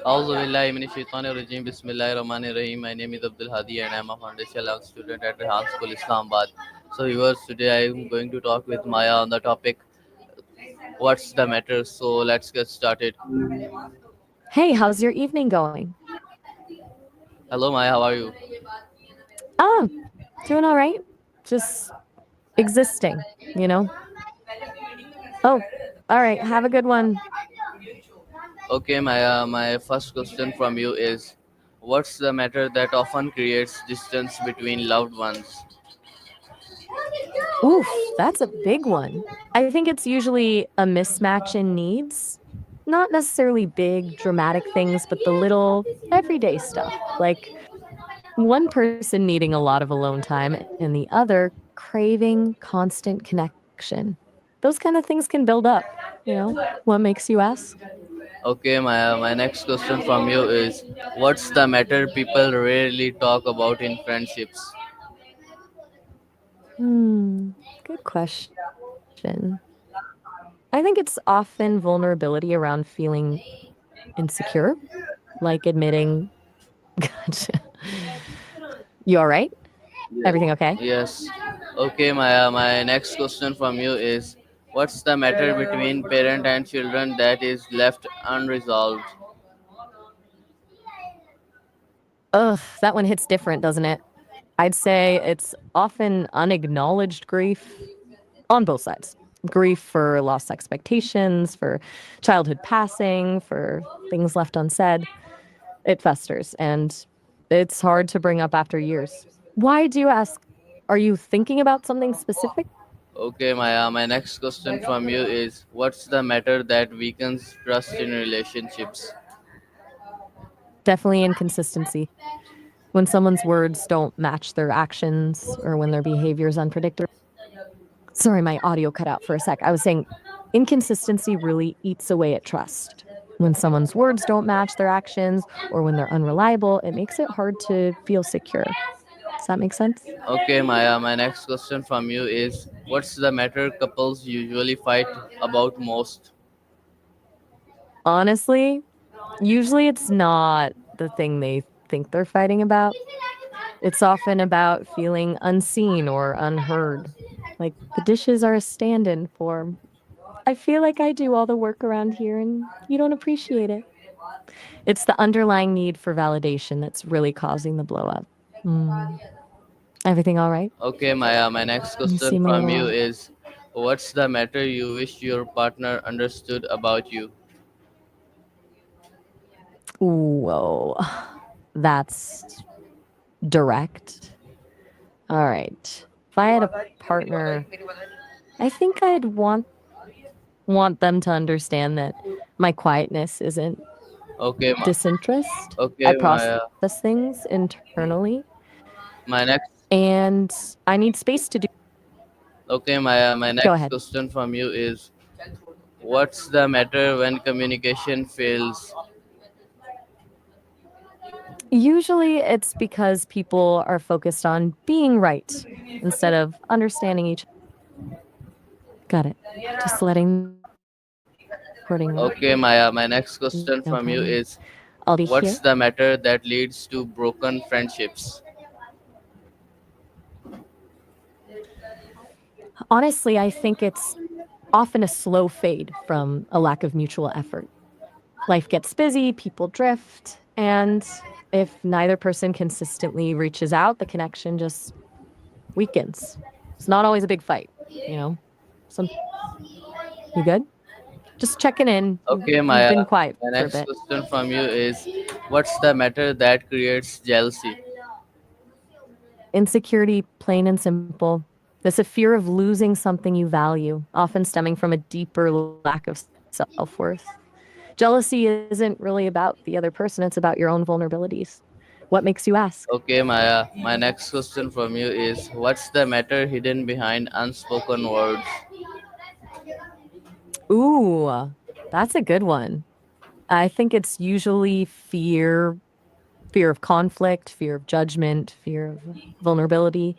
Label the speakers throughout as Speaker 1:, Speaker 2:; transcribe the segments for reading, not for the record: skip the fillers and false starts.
Speaker 1: Auzubillahiminash-shaytanir-rajim. Bismillahir-rahmanir-rahim. My name is Abdul Hadi and I am a foundation level student at Rehan School, Islamabad. So, viewers, today I am going to talk with Maya on the topic "What's the matter?" So, let's get started.
Speaker 2: Hey, how's your evening going?
Speaker 1: Hello, Maya. How are you?
Speaker 2: Oh, doing all right. Just existing, you know? Oh, all right. Have a good one.
Speaker 1: Okay, Maya. My first question from you is, what's the matter that often creates distance between loved ones?
Speaker 2: Oof, that's a big one. I think it's usually a mismatch in needs. Not necessarily big, dramatic things, but the little everyday stuff. Like one person needing a lot of alone time and the other craving constant connection. Those kind of things can build up, you know? What makes you ask?
Speaker 1: Okay, Maya. My next question from you is, what's the matter people rarely talk about in friendships?
Speaker 2: Good question. I think it's often vulnerability around feeling insecure, like admitting, gotcha. You all right? Everything okay?
Speaker 1: Yes. Okay, Maya. My next question from you is, what's the matter between parent and children that is left unresolved?
Speaker 2: Ugh, that one hits different, doesn't it? I'd say it's often unacknowledged grief on both sides. Grief for lost expectations, for childhood passing, for things left unsaid. It festers and it's hard to bring up after years. Why do you ask? Are you thinking about something specific?
Speaker 1: Okay, Maya. My next question from you is, what's the matter that weakens trust in relationships?
Speaker 2: Definitely inconsistency. When someone's words don't match their actions or when their behavior is unpredictable. Sorry, my audio cut out for a sec. I was saying inconsistency really eats away at trust. When someone's words don't match their actions or when they're unreliable, it makes it hard to feel secure. Does that make sense?
Speaker 1: Okay, Maya. My next question from you is, what's the matter couples usually fight about most?
Speaker 2: Honestly, usually it's not the thing they think they're fighting about. It's often about feeling unseen or unheard. Like the dishes are a stand in for, I feel like I do all the work around here and you don't appreciate it. It's the underlying need for validation that's really causing the blow up. Mm. Everything all right?
Speaker 1: Okay, Maya. My next
Speaker 2: You
Speaker 1: question
Speaker 2: seem a
Speaker 1: from
Speaker 2: little
Speaker 1: you
Speaker 2: off.
Speaker 1: is, what's the matter you wish your partner understood about you?
Speaker 2: Whoa. That's direct. All right. If I had a partner, I think I'd want them to understand that my quietness isn't
Speaker 1: Okay,
Speaker 2: disinterest. I
Speaker 1: okay,
Speaker 2: process
Speaker 1: Maya.
Speaker 2: things internally
Speaker 1: My next
Speaker 2: and I need space to do.
Speaker 1: Okay, Maya. My
Speaker 2: Go
Speaker 1: next
Speaker 2: ahead.
Speaker 1: question from you is, what's the matter when communication fails?
Speaker 2: Usually it's because people are focused on being right instead of understanding each. Got it. Just letting the recording
Speaker 1: Okay, Maya. My next
Speaker 2: no
Speaker 1: question
Speaker 2: problem.
Speaker 1: from you is,
Speaker 2: I'll be here.
Speaker 1: what's the matter that leads to broken friendships?
Speaker 2: Honestly, I think it's often a slow fade from a lack of mutual effort. Life gets busy, people drift, and if neither person consistently reaches out, the connection just weakens. It's not always a big fight, you know? Some you good? Just checking in.
Speaker 1: Okay,
Speaker 2: You've
Speaker 1: Maya.
Speaker 2: been quiet
Speaker 1: My
Speaker 2: for a
Speaker 1: next
Speaker 2: bit.
Speaker 1: question from you is, what's the matter that creates jealousy?
Speaker 2: Insecurity, plain and simple. It's a fear of losing something you value, often stemming from a deeper lack of self worth. Jealousy isn't really about the other person, it's about your own vulnerabilities. What makes you ask?
Speaker 1: Okay, Maya. My next question from you is, what's the matter hidden behind unspoken words?
Speaker 2: Ooh, that's a good one. I think it's usually fear of conflict, fear of judgment, fear of vulnerability.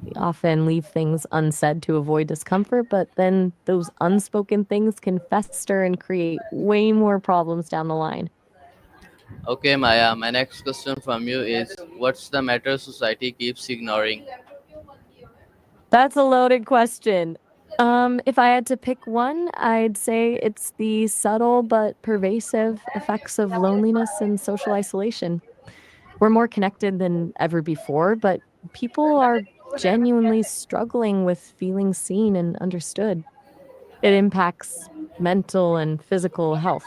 Speaker 2: We often leave things unsaid to avoid discomfort, but then those unspoken things can fester and create way more problems down the line.
Speaker 1: Okay, Maya, my next question from you is what's the matter society keeps ignoring?
Speaker 2: That's a loaded question. If I had to pick one, I'd say it's the subtle but pervasive effects of loneliness and social isolation. We're more connected than ever before, but people are genuinely struggling with feeling seen and understood. It impacts mental and physical health,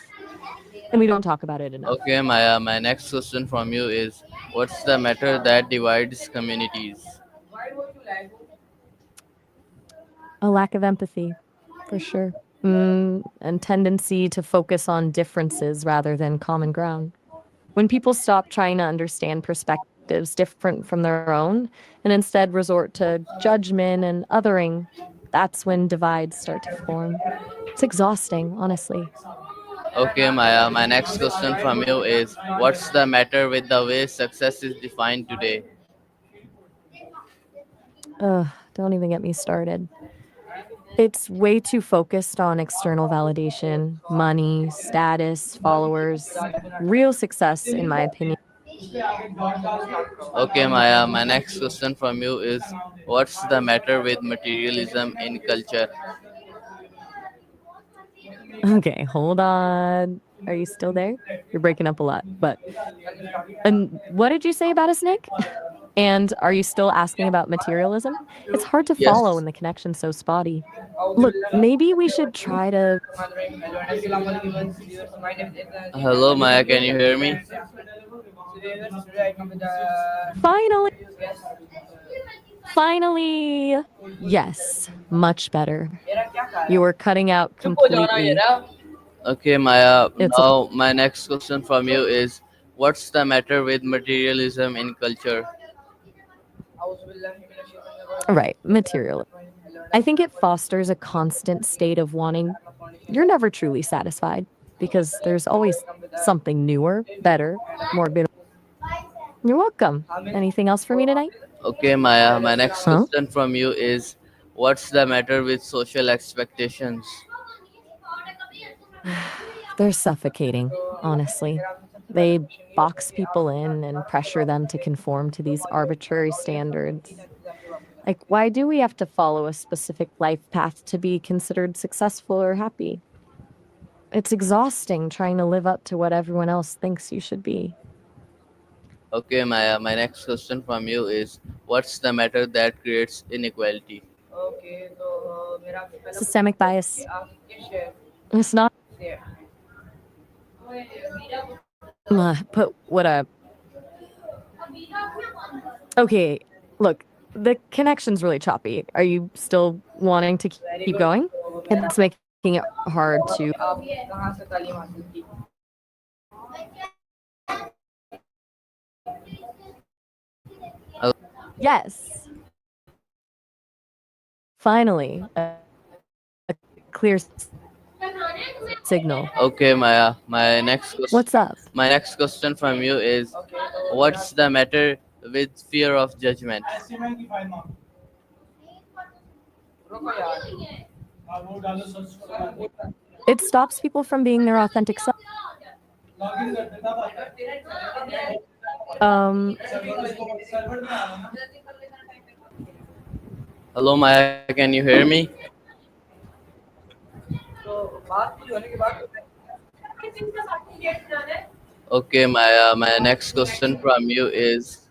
Speaker 2: and we don't talk about it enough.
Speaker 1: Okay, Maya, my next question from you is what's the matter that divides communities?
Speaker 2: A lack of empathy, for sure. And tendency to focus on differences rather than common ground. When people stop trying to understand perspectives different from their own and instead resort to judgment and othering, that's when divides start to form. It's exhausting, honestly.
Speaker 1: Okay, Maya, my next question from you is what's the matter with the way success is defined today?
Speaker 2: Ugh, don't even get me started. It's way too focused on external validation, money, status, followers. Real success, in my opinion.
Speaker 1: Okay, Maya, my next question from you is what's the matter with materialism in culture?
Speaker 2: Okay, hold on. Are you still there? You're breaking up a lot. But and what did you say about us, Nick? And are you still asking about materialism? It's hard to follow
Speaker 1: Yes.
Speaker 2: when the connection's so spotty. Look, maybe we should try to
Speaker 1: Hello, Maya, can you hear me?
Speaker 2: finally, finally, yes, much better. You were cutting out completely.
Speaker 1: Okay, Maya,
Speaker 2: It's okay.
Speaker 1: now my next question from you is what's the matter with materialism in culture?
Speaker 2: Right, materialism. I think it fosters a constant state of wanting, you're never truly satisfied because there's always something newer, better, more beautiful. You're welcome. Anything else for me tonight?
Speaker 1: Okay, Maya, my next
Speaker 2: Huh?
Speaker 1: question from you is what's the matter with social expectations?
Speaker 2: They're suffocating, honestly. They box people in and pressure them to conform to these arbitrary standards. Like, why do we have to follow a specific life path to be considered successful or happy? It's exhausting trying to live up to what everyone else thinks you should be.
Speaker 1: Okay, Maya, my next question from you is what's the matter that creates inequality?
Speaker 2: Systemic bias. It's not put what a okay. Look, the connection's really choppy. Are you still wanting to keep going? It's making it hard to. Yes, finally, a clear signal.
Speaker 1: Okay, Maya,
Speaker 2: What's up?
Speaker 1: my next question from you is what's the matter with fear of judgment?
Speaker 2: It stops people from being their authentic self. Um,
Speaker 1: Hello, Maya, can you hear me? Okay, Maya, my next question from you is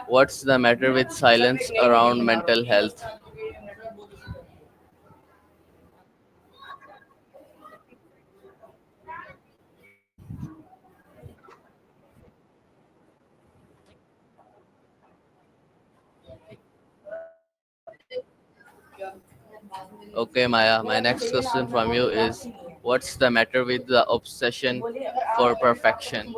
Speaker 1: what's the matter with silence around mental health? Okay, Maya, my next question from you is what's the matter with the obsession for perfection?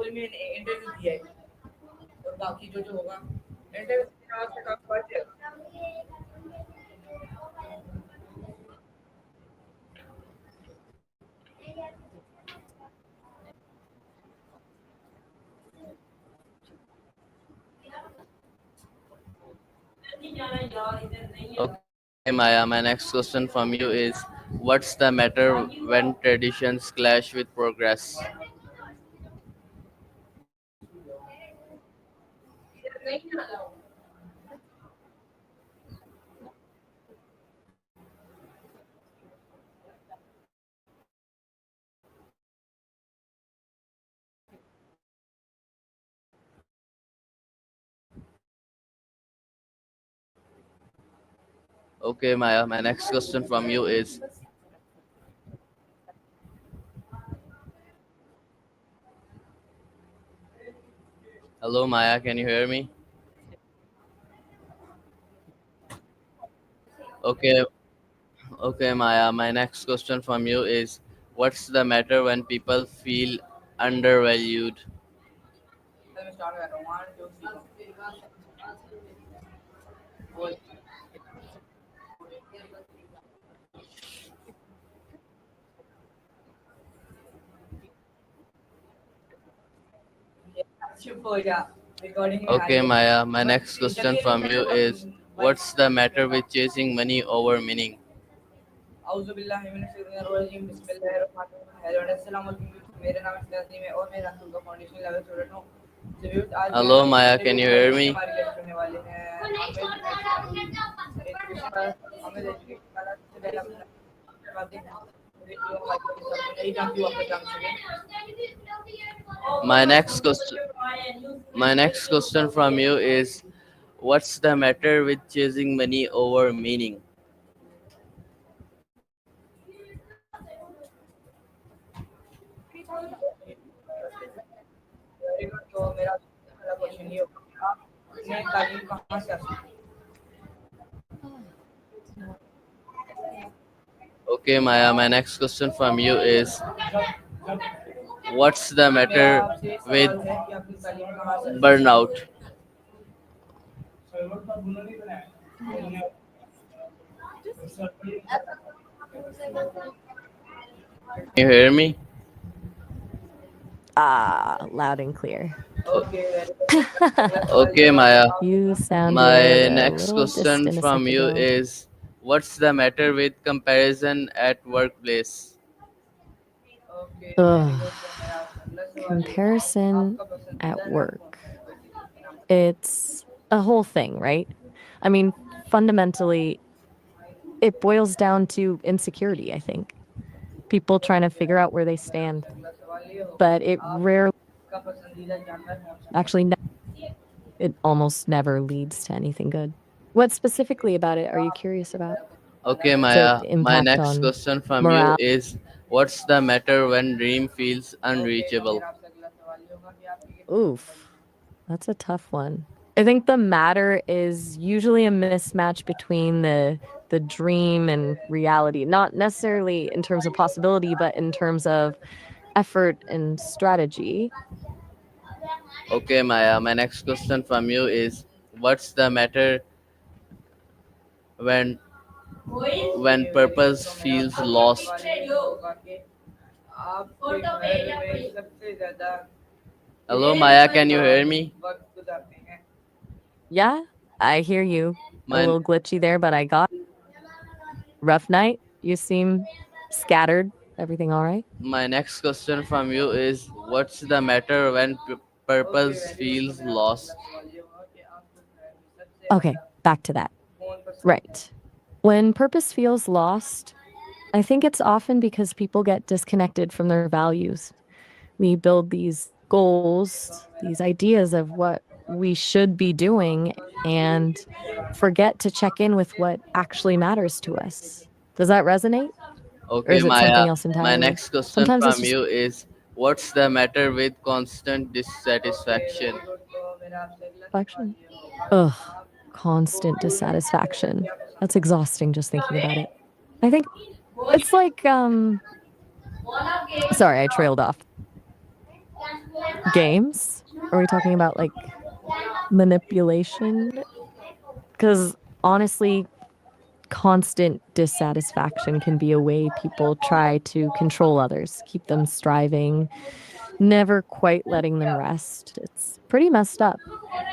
Speaker 1: Okay, Maya, my next question from you is what's the matter when traditions clash with progress? Okay, Maya, my next question from you is hello, Maya, can you hear me? Okay, okay, Maya, my next question from you is what's the matter when people feel undervalued? Okay, Maya, my next question from you is what's the matter with chasing money over meaning? Hello, Maya, can you hear me? My next question, my next question from you is what's the matter with chasing money over meaning? Okay, Maya, my next question from you is what's the matter with burnout? Can you hear me?
Speaker 2: Loud and clear.
Speaker 1: Okay, Maya.
Speaker 2: You sounded
Speaker 1: My
Speaker 2: a
Speaker 1: next
Speaker 2: little
Speaker 1: question
Speaker 2: distant a
Speaker 1: from
Speaker 2: sec
Speaker 1: you
Speaker 2: ago.
Speaker 1: is what's the matter with comparison at workplace?
Speaker 2: Ugh. Comparison at work. It's a whole thing, right? I mean, fundamentally, it boils down to insecurity, I think. People trying to figure out where they stand, but it rarely, actually, it almost never leads to anything good. What specifically about it are you curious about?
Speaker 1: Okay,
Speaker 2: Does it
Speaker 1: Maya. My
Speaker 2: impact
Speaker 1: next
Speaker 2: on
Speaker 1: question from you
Speaker 2: morale?
Speaker 1: is what's the matter when dream feels unreachable?
Speaker 2: Oof, that's a tough one. I think the matter is usually a mismatch between the dream and reality, not necessarily in terms of possibility, but in terms of effort and strategy.
Speaker 1: Okay, Maya. My next question from you is what's the matter when purpose feels lost? Hello, Maya. Can you hear me?
Speaker 2: Yeah, I hear you. A
Speaker 1: My
Speaker 2: little glitchy there, but I got rough night. You seem scattered. Everything all right?
Speaker 1: my next question from you is what's the matter when purpose feels lost?
Speaker 2: Okay, back to that. Right. When purpose feels lost, I think it's often because people get disconnected from their values. We build these goals, these ideas of what we should be doing, and forget to check in with what actually matters to us. Does that resonate? Or
Speaker 1: Okay,
Speaker 2: is it something
Speaker 1: Maya.
Speaker 2: else
Speaker 1: My
Speaker 2: entirely?
Speaker 1: next question
Speaker 2: Sometimes it's
Speaker 1: from
Speaker 2: just,
Speaker 1: you is what's the matter with constant dissatisfaction?
Speaker 2: reflection. Ugh, constant dissatisfaction. That's exhausting just thinking about it. I think it's like, sorry, I trailed off. Games? Are we talking about like manipulation? Because honestly, constant dissatisfaction can be a way people try to control others, keep them striving, never quite letting them rest. It's pretty messed up.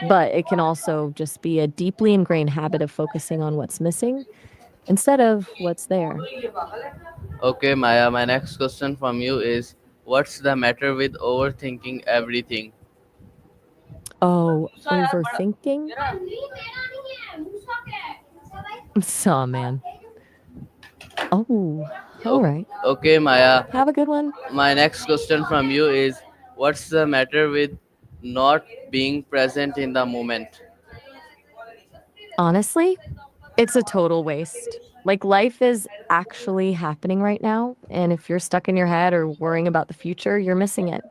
Speaker 2: But it can also just be a deeply ingrained habit of focusing on what's missing instead of what's there.
Speaker 1: Okay, Maya, my next question from you is what's the matter with overthinking everything?
Speaker 2: Oh, overthinking? So, man. Oh, all right.
Speaker 1: Okay, Maya,
Speaker 2: Have a good one.
Speaker 1: my next question from you is what's the matter with not being present in the moment?
Speaker 2: Honestly, it's a total waste. Like, life is actually happening right now. And if you're stuck in your head or worrying about the future, you're missing it.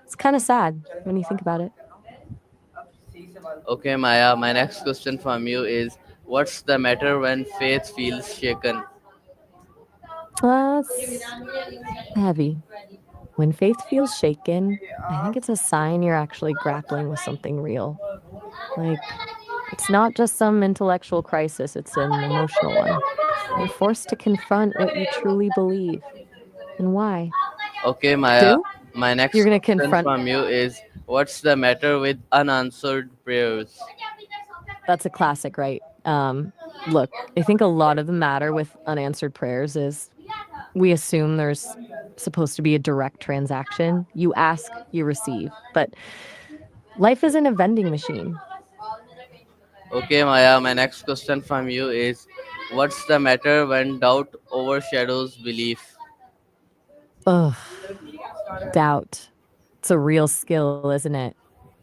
Speaker 2: It's kind of sad when you think about it.
Speaker 1: Okay, Maya, my next question from you is what's the matter when faith feels shaken?
Speaker 2: It's heavy. When faith feels shaken, I think it's a sign you're actually grappling with something real. Like, it's not just some intellectual crisis, it's an emotional one. You're forced to confront what you truly believe and why.
Speaker 1: Okay, Maya,
Speaker 2: Do?
Speaker 1: my
Speaker 2: You're
Speaker 1: next
Speaker 2: going to
Speaker 1: question
Speaker 2: confront.
Speaker 1: from you is what's the matter with unanswered prayers?
Speaker 2: That's a classic, right? Look, I think a lot of the matter with unanswered prayers is we assume there's supposed to be a direct transaction. You ask, you receive. But life isn't a vending machine.
Speaker 1: Okay, Maya, my next question from you is what's the matter when doubt overshadows belief?
Speaker 2: Ugh, doubt. It's a real skill, isn't it?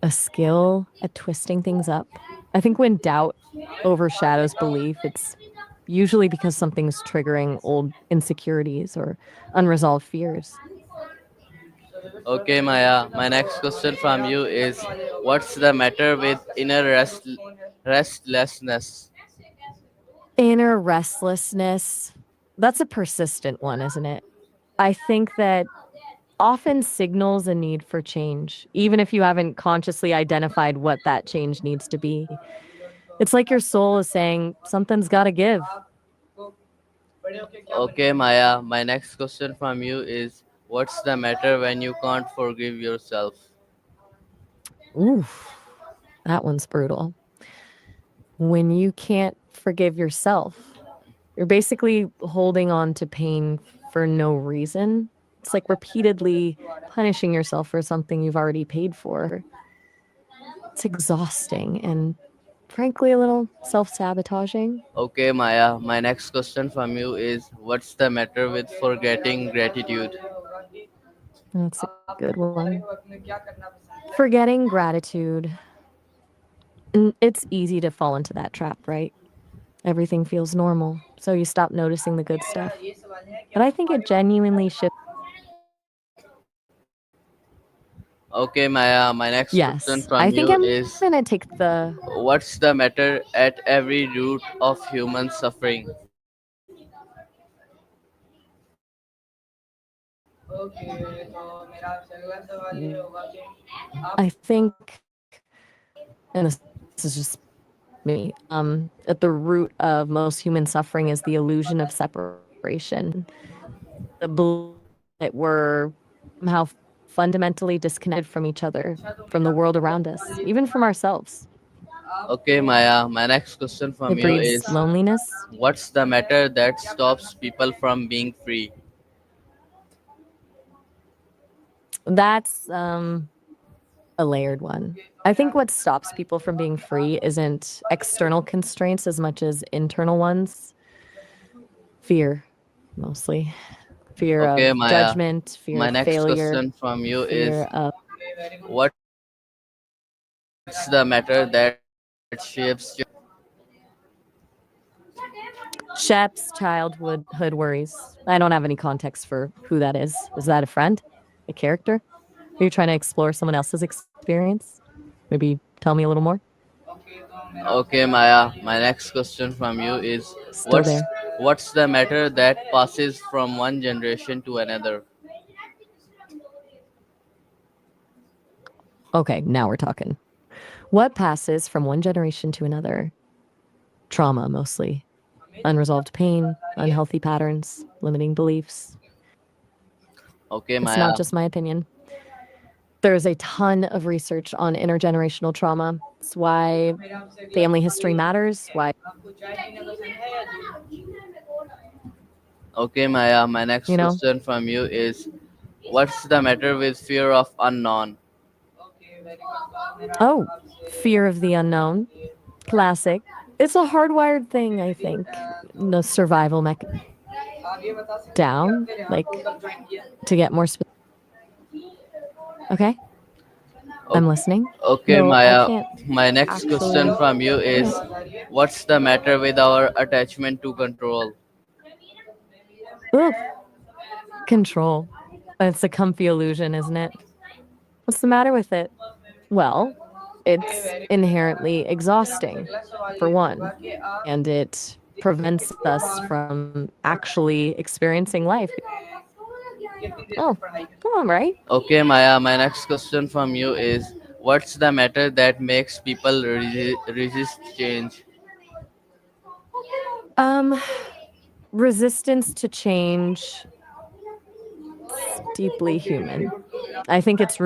Speaker 2: A skill at twisting things up. I think when doubt overshadows belief, it's usually because something's triggering old insecurities or unresolved fears.
Speaker 1: Okay, Maya, my next question from you is what's the matter with restlessness?
Speaker 2: Inner restlessness, that's a persistent one, isn't it? I think that often signals a need for change, even if you haven't consciously identified what that change needs to be. It's like your soul is saying, something's got to give.
Speaker 1: Okay, Maya, my next question from you is what's the matter when you can't forgive yourself?
Speaker 2: Oof, that one's brutal. When you can't forgive yourself, you're basically holding on to pain for no reason. It's like repeatedly punishing yourself for something you've already paid for. It's exhausting and frankly a little self sabotaging.
Speaker 1: Okay, Maya, my next question from you is what's the matter with forgetting gratitude?
Speaker 2: That's a good one. Forgetting gratitude. And it's easy to fall into that trap, right? Everything feels normal. So you stop noticing the good stuff. But I think it genuinely shifts your perspective.
Speaker 1: Okay, Maya, my next question
Speaker 2: Yes,
Speaker 1: from
Speaker 2: I think
Speaker 1: you
Speaker 2: I'm going to
Speaker 1: is
Speaker 2: take the.
Speaker 1: what's the matter at every root of human suffering?
Speaker 2: I think, and this is just me, at the root of most human suffering is the illusion of separation, the belief that we're somehow fundamentally disconnected from each other, from the world around us, even from ourselves.
Speaker 1: Okay, Maya, my next question from
Speaker 2: It
Speaker 1: you
Speaker 2: breeds
Speaker 1: is
Speaker 2: loneliness.
Speaker 1: what's the matter that stops people from being free?
Speaker 2: That's a layered one. I think what stops people from being free isn't external constraints as much as internal ones. Fear, mostly. Fear
Speaker 1: Okay,
Speaker 2: of
Speaker 1: Maya,
Speaker 2: judgment, fear
Speaker 1: my
Speaker 2: of
Speaker 1: next
Speaker 2: failure,
Speaker 1: question from you is
Speaker 2: fear of
Speaker 1: what's the matter that shapes your
Speaker 2: Shep's childhood worries. I don't have any context for who that is. Is that a friend? A character? Are you trying to explore someone else's experience? Maybe tell me a little more?
Speaker 1: Okay, Maya, my next question from you is
Speaker 2: Still
Speaker 1: what's
Speaker 2: there.
Speaker 1: what's the matter that passes from one generation to another?
Speaker 2: Okay, now we're talking. What passes from one generation to another? Trauma, mostly. Unresolved pain, unhealthy patterns, limiting beliefs.
Speaker 1: Okay,
Speaker 2: It's not
Speaker 1: Maya,
Speaker 2: just my opinion. There's a ton of research on intergenerational trauma. It's why family history matters, why,
Speaker 1: Okay, Maya, my next
Speaker 2: you know,
Speaker 1: question from you is what's the matter with fear of unknown?
Speaker 2: oh, fear of the unknown, classic. It's a hardwired thing, I think. The survival down, like to get more specific. Okay, I'm
Speaker 1: Okay,
Speaker 2: listening.
Speaker 1: okay,
Speaker 2: No, I
Speaker 1: Maya,
Speaker 2: can't
Speaker 1: my next question
Speaker 2: actually.
Speaker 1: from you is
Speaker 2: Okay.
Speaker 1: what's the matter with our attachment to control?
Speaker 2: Ooh, control. It's a comfy illusion, isn't it? What's the matter with it? Well, it's inherently exhausting, for one, and it prevents us from actually experiencing life. Oh, come on, right?
Speaker 1: Okay, Maya, my next question from you is what's the matter that makes people resist change?
Speaker 2: Um, resistance to change, it's deeply human. I think it's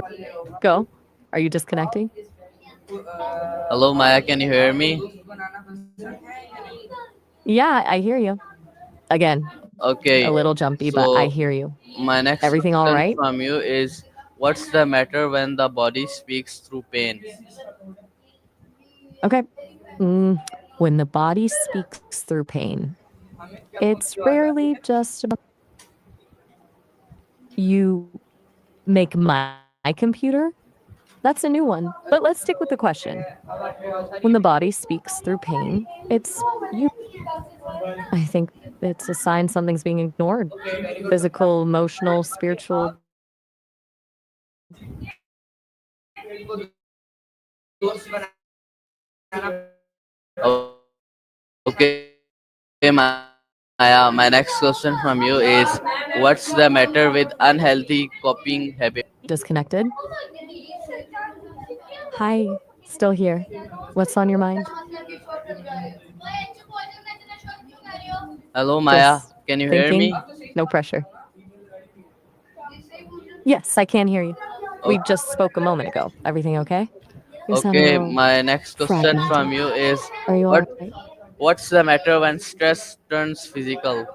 Speaker 2: go. Are you disconnecting?
Speaker 1: Hello, Maya, can you hear me?
Speaker 2: Yeah, I hear you. Again, a
Speaker 1: Okay,
Speaker 2: little jumpy, but I
Speaker 1: so
Speaker 2: hear you.
Speaker 1: my next
Speaker 2: Everything all
Speaker 1: question
Speaker 2: right?
Speaker 1: from you is what's the matter when the body speaks through pain?
Speaker 2: Okay. Mm, when the body speaks through pain, it's rarely just about you make my computer. That's a new one. But let's stick with the question. When the body speaks through pain, it's you. I think it's a sign something's being ignored. Physical, emotional, spiritual.
Speaker 1: Okay, Maya, my next question from you is what's the matter with unhealthy coping habits?
Speaker 2: Disconnected. Hi, still here. What's on your mind?
Speaker 1: Hello, Maya,
Speaker 2: Just
Speaker 1: can you hear me?
Speaker 2: thinking. No pressure. Yes, I can hear you. We
Speaker 1: Okay,
Speaker 2: just spoke a moment ago. Everything okay? You sound a
Speaker 1: okay,
Speaker 2: little
Speaker 1: my next question from
Speaker 2: fragmented.
Speaker 1: you is
Speaker 2: Are you
Speaker 1: what
Speaker 2: all right?
Speaker 1: what's the matter when stress turns physical?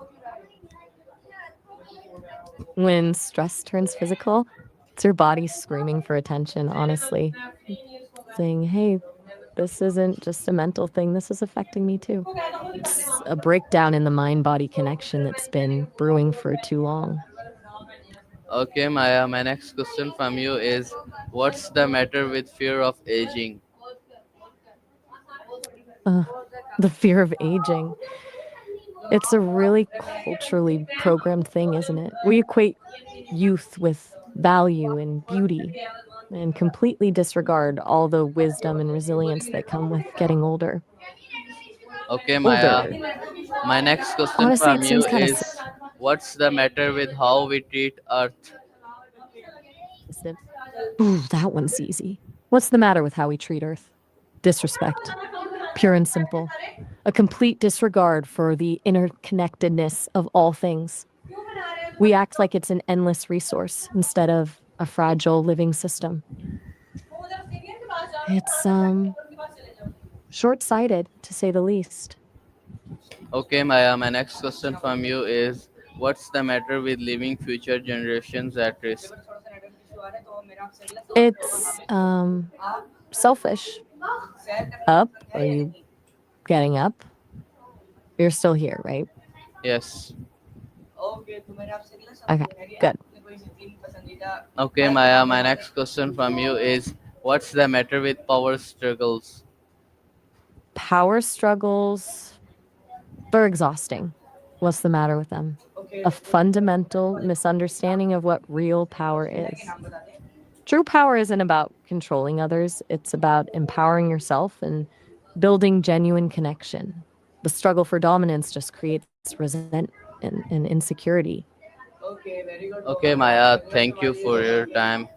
Speaker 2: When stress turns physical, it's your body screaming for attention, honestly. Saying, hey, this isn't just a mental thing, this is affecting me too. It's a breakdown in the mind body connection that's been brewing for too long.
Speaker 1: Okay, Maya, my next question from you is what's the matter with fear of aging?
Speaker 2: Uh, the fear of aging. It's a really culturally programmed thing, isn't it? We equate youth with value and beauty and completely disregard all the wisdom and resilience that come with getting older.
Speaker 1: Okay, Maya,
Speaker 2: Older.
Speaker 1: my next question
Speaker 2: Honestly,
Speaker 1: from
Speaker 2: it
Speaker 1: you
Speaker 2: seems kind of
Speaker 1: is what's the matter with how we treat Earth?
Speaker 2: distant. Ooh, that one's easy. What's the matter with how we treat Earth? Disrespect. Pure and simple. A complete disregard for the interconnectedness of all things. We act like it's an endless resource instead of a fragile living system. It's short-sighted to say the least.
Speaker 1: Okay, Maya, my next question from you is what's the matter with leaving future generations at risk?
Speaker 2: It's selfish. Up? Are you getting up? You're still here, right?
Speaker 1: Yes.
Speaker 2: Okay, good.
Speaker 1: Okay, Maya, my next question from you is what's the matter with power struggles?
Speaker 2: Power struggles, they're exhausting. What's the matter with them? A fundamental misunderstanding of what real power is. True power isn't about controlling others, it's about empowering yourself and building genuine connection. The struggle for dominance just creates resentment and insecurity.
Speaker 1: Okay, Maya, thank you for your time.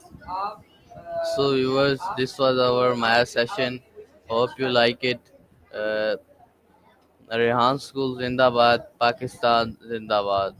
Speaker 1: So, viewers, this was our Maya session. Hope you like it. Uh, Rehan School Zindabad, Pakistan Zindabad.